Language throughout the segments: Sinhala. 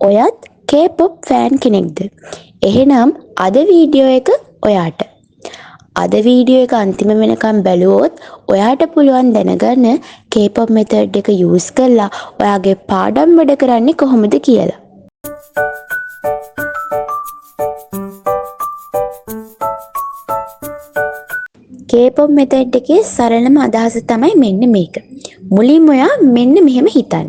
ඔයත් K-pop ෆෑන් කෙනෙක්ද? එහෙනම් අද වීඩියෝ එක ඔයාට. අද වීඩියෝ එක අන්තිම වෙනකම් බැලුවොත් ඔයාට පුළුවන් දැනගන්න K-pop method එක use කරලා ඔයාගේ පාඩම් වැඩ කරන්නේ කොහොමද කියලා. K-pop method එකේ සරලම අදහස තමයි මෙන්න මේක. මුලින්ම ඔයා මෙන්න මෙහෙම හිතන්න.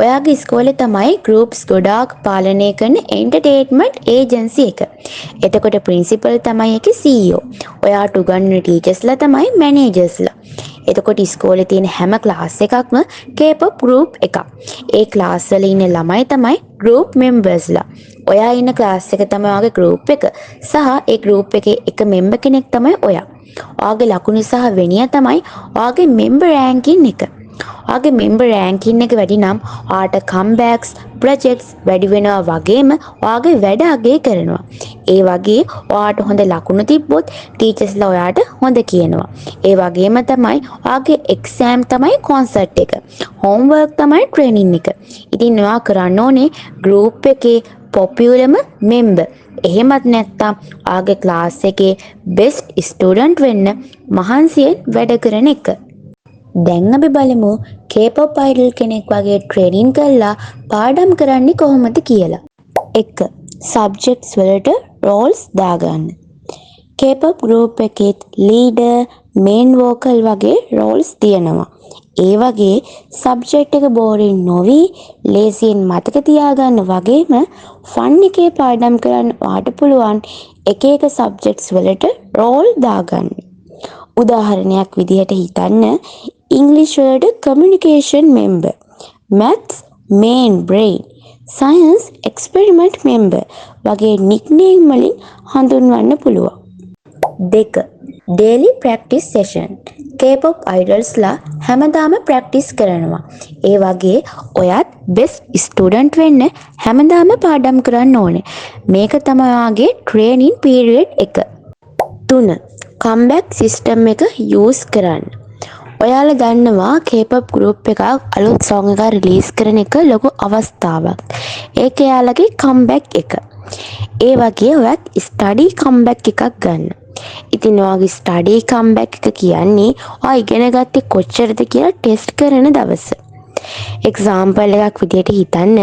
ඔයාගේ ඉස්කෝලේ තමයි groups ගොඩාක් පාලනය කරන entertainment agency එක. එතකොට principal තමයි ඒකේ CEO. ඔයාට උගන්වන teachersලා තමයි managersලා. එතකොට ඉස්කෝලේ තියෙන හැම ක්ලාස් එකක්ම K-pop group එකක්. ඒ ක්ලාස් වල ඉන්න ළමයි තමයි group membersලා. ඔයා ඉන්න ක්ලාස් එක තමයි ඔයාගේ group එක. සහ ඒ group එකේ එක member කෙනෙක් තමයි ඔයා. ඔයාගේ ලකුණු සහ වෙනිය තමයි ඔයාගේ member ranking එක. ඔයාගේ member ranking එක වැඩි නම් ඔයාට comebacks projects වැඩි වෙනවා වගේම ඔයාගේ වැඩ අගය කරනවා. ඒ වගේ ඔයාට හොඳ ලකුණු තිබ්බොත් ටීචර්ස්ලා ඔයාට හොඳ කියනවා. ඒ වගේම තමයි ඔයාගේ exam තමයි concert එක. homework තමයි training එක. ඉතින් ඔයා කරන්න ඕනේ group එකේ popularම member. එහෙමත් නැත්නම් ආගේ ක්ලාස් එකේ best student වෙන්න මහන්සියෙන් වැඩ කරන එක. දැන් අපි බලමු K-pop idol කෙනෙක් වගේ ට්‍රේනින් කරලා පාඩම් කරන්නේ කොහොමද කියලා. 1. subjects වලට roles දාගන්න. K-pop group එකේ leader, main vocal වගේ roles තියෙනවා. ඒ වගේ සබ්ජෙක්ට් එක බෝරින් නොවි ලේසියෙන් මතක තියාගන්න වගේම ෆන් එකේ පාඩම් කරන්න ඔයාට පුළුවන් එක එක සබ්ජෙක්ට්ස් වලට රෝල් දාගන්න. උදාහරණයක් විදිහට හිතන්න ඉංග්‍රීසි වලට communication member, maths main brain, science experiment member වගේ නික්නේම් වලින් හඳුන්වන්න පුළුවන්. 2. daily practice session. K-pop idolsලා හැමදාම ප්‍රැක්ටිස් කරනවා. ඒ වගේ ඔයත් best student වෙන්න හැමදාම පාඩම් කරන්න ඕනේ. මේක තමයි ඔයාගේ training period එක. 3. comeback system එක use කරන්න. ඔයාලා දන්නවා K-pop group එකක් අලුත් song එකක් release කරන එක ලොකු අවස්ථාවක්. ඒක එයාලගේ comeback එක. ඒ වගේ ඔයත් study comeback එකක් ගන්න. ඉතින් ඔයාගේ ස්ටඩි කම්බැක් එක කියන්නේ ඔයා ඉගෙන ගත්තේ කොච්චරද කියලා ටෙස්ට් කරන දවස. එක්සැම්පල් එකක් විදියට හිතන්න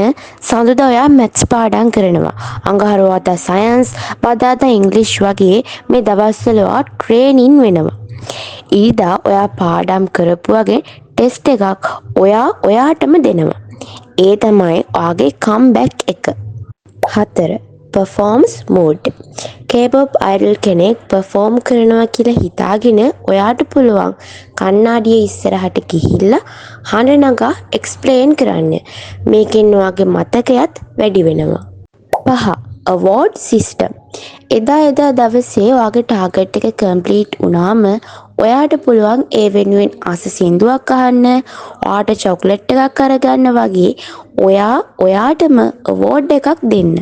සඳුදා ඔයා මැත්ස් පාඩම් කරනවා. අඟහරුවාදා සයන්ස්, බදාදා ඉංග්‍රීසි වගේ මේ දවස්වල ඔයා ට්‍රේනින් වෙනවා. ඊදා ඔයා පාඩම් කරපු වගේ ටෙස්ට් එකක් ඔයාටම දෙනවා. ඒ තමයි ඔයාගේ කම්බැක් එක. 4. performance mode. K-pop idol කෙනෙක් perform කරනවා කියලා හිතාගෙන ඔයාට පුළුවන් කණ්ණාඩියේ ඉස්සරහට ගිහිල්ලා හඬ නගා explain කරන්න. මේකෙන් ඔයාගේ මතකයත් වැඩි වෙනවා. 5. award system. එදා දවසේ ඔයාගේ target එක complete වුණාම ඔයාට පුළුවන් ඒ වෙනුවෙන් ආස සින්දුවක් අහන්න, ඔයාට chocolate එකක් අරගන්න වගේ ඔයාටම award එකක් දෙන්න.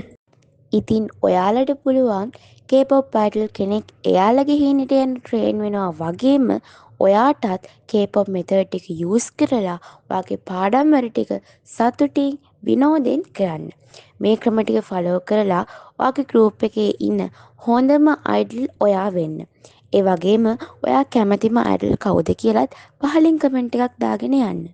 ඉතින් ඔයාලට පුළුවන් K-pop idol කෙනෙක් එයාලගේ හිණට යන ට්‍රේන් වෙනවා වගේම ඔයාටත් K-pop method එක use කරලා ඔයාගේ පාඩම් වල ටික සතුටින් විනෝදෙන් කරන්න. මේ ක්‍රම ටික follow කරලා ඔයාගේ group එකේ ඉන්න හොඳම idol ඔයා වෙන්න. ඒ වගේම ඔයා කැමතිම idol කවුද කියලාත් පහලින් comment එකක් දාගෙන යන්න.